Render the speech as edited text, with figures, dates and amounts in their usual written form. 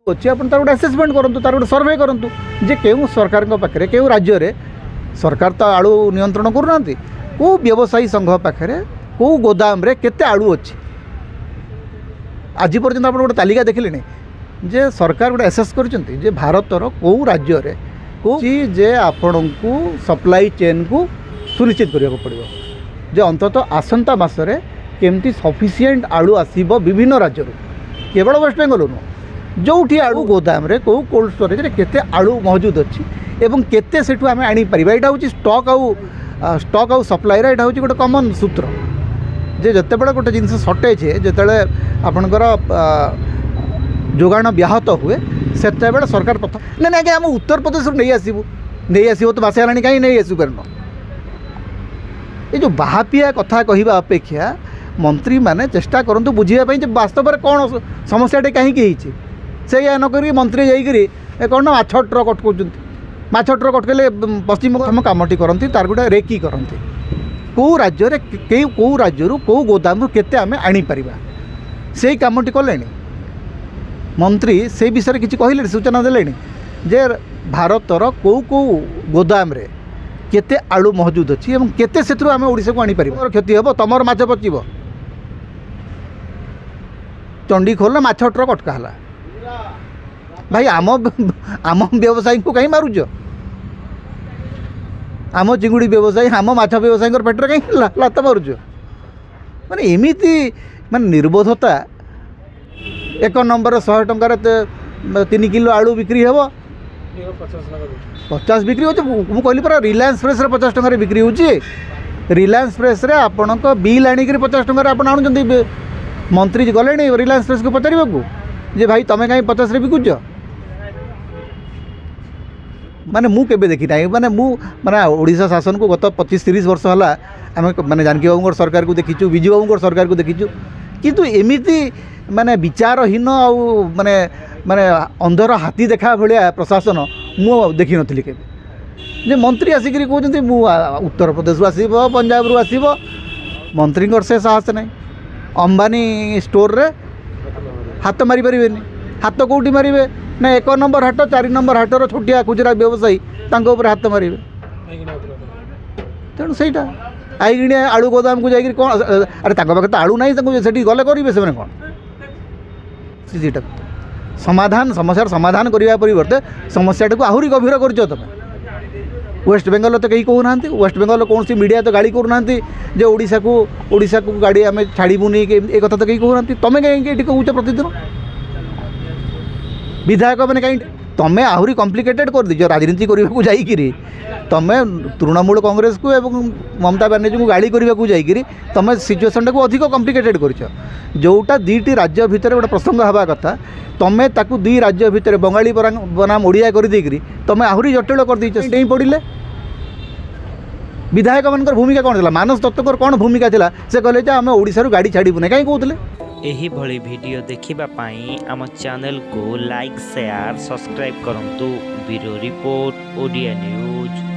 अच्छी आप गोटे आसेसमेंट करूँ तार गोटे सर्वे करूँ जे क्यों सरकार पाखे क्यों राज्य में सरकार तो आलू नियंत्रण करना कौ व्यवसायी संघ पाखे कौ गोदाम रे केते आलू अच्छी आज पर्यटन आप गोटे तालिका देखिले जे सरकार गोटे एसेस कर भारतर कौ राज्य में कौ जे आपण को सप्लाई चेन को सुनिश्चित करने पड़ो जे अंततः आसंता मासरे केमती सफिशिएंट आलू आसीबो विभिन्न राज्य केवल वेस्ट बेंगल नुह जोठी आलू गोदाम रे कौ कोल्ड स्टोरेज रे केते आलू मौजूद अच्छी एवं केते सेठू आमे आनी परिबा एटा होची स्टॉक आउ सप्लाई रे एटा होची गोटे कॉमन सूत्र जे जते बडा गोटे जिंस शॉर्टेज है जते आपनकर जोगाण व्याहत हुए सेते बेला सरकार प्रथम ना आगे आम उत्तर प्रदेश नहीं आसबो तो बासे आलानी कहीं नहीं आसी पारन ये जो बाहापिया कथा कहवा अपेक्षा मंत्री माने चेष्टा करंतु बुझिया जे वास्तव में कौन समस्याटे कहीं से या नक मंत्री जाइए कौन माछ ट्रक अटकाउं माछ ट्रक अटकले पश्चिम कामटी करती तार गोटे रेकी करती कौ राज्य कौ राज्य कौ गोदाम केते आमे आनीपर से कामटी कले मंत्री से विषय किसी कहले सूचना देले जे भारतर कौ कौ गोदाम रे केते आलू मौजूद अच्छी और केते से आम ओडिशा को आनीपर क्षति हे तुम माछ पचब चंडी खोल माछ ट्रक अटकाला भाई आम व्यवसायी को कहीं मारुच आम चिंगुड़ी व्यवसायी आम माछ व्यवसायी पेटर कहीं लात मारुच माने एमिति माने निर्बोधता एक नंबर 100 टंकार 3 किलो आलू बिक्री हे 50 बिक्री हो कहली पूरा रिलायंस फ्रेश 50 टंकार बिक्री होची रिलायंस फ्रेश रे आपण को बिल आनिक 50 टंकार आपण आणुचंती मंत्री गले रिलायंस फ्रेश को पचार जे भाई तुम कहीं 50 रे बिकुच माने मु केबे देखी ना माने मु माने ओडिशा शासन को गत 25-30 वर्ष है आम माने जानकी बाबू सरकार को देखीचु विजू बाबू सरकार को देखीचु किंतु एमिति माने विचारहीन आउ माने माने अंधर हाथी देखा भाया प्रशासन मु देखी नथिली केबे जे मंत्री आसिक कहते मु उत्तर प्रदेश आसब पंजाब रु आसब मंत्री से साहस नहीं अंबानी स्टोर रे हाथ मारी पारे हाथ कौटी मारे ना 1 नंबर हाट 4 नंबर हाटर छोटिया खुचरा व्यवसायी हाथ मारे तेणु से आईगिणिया आलू गोदाम को जाकर कौन अरे पाखे तो आलू ना से गले करेंगे से कौन सीटा समाधान समस्यार समाधान करने परिवर्ते समस्याटा को आहरी गभीर कर तुम वेस्ट बेंगल तो कहीं कहूना वेस्ट बेंगल कौन सी मीडिया तो गाड़ी करूना जे ओडिशा को गाड़ी आम छाड़बूनी एक कथा तो कहीं कहूना तुम कहीं कहूच प्रतिदिन विधायक मैंने कहीं तुम्हें आहरी कम्प्लिकेटेड कर दीज राजनीति करने को जाइए तुम तृणमूल कांग्रेस को एवं ममता बनर्जी को गाड़ी करने को जाइए तुम सिचुएसन को अधिक कम्प्लिकेटेड कर जोटा 2टी राज्य भितर गोटे प्रसंग हवा कथा तुम्हें ताकू 2 राज्य भितर बंगाली बनाम ओडिया कर देकरी तुम्हें आहरी जटिल कर देई पड़े विधायक मान भूमिका कौन थी मानस दत्तकर कौन भूमिका थी से कहले आम ओडिशा रू गाड़ी छाड़बू कहीं कहते एही भली वीडियो देखिबा पाई आम चैनल को लाइक शेयर सब्सक्राइब करंतु ब्यूरो रिपोर्ट ओडिया न्यूज।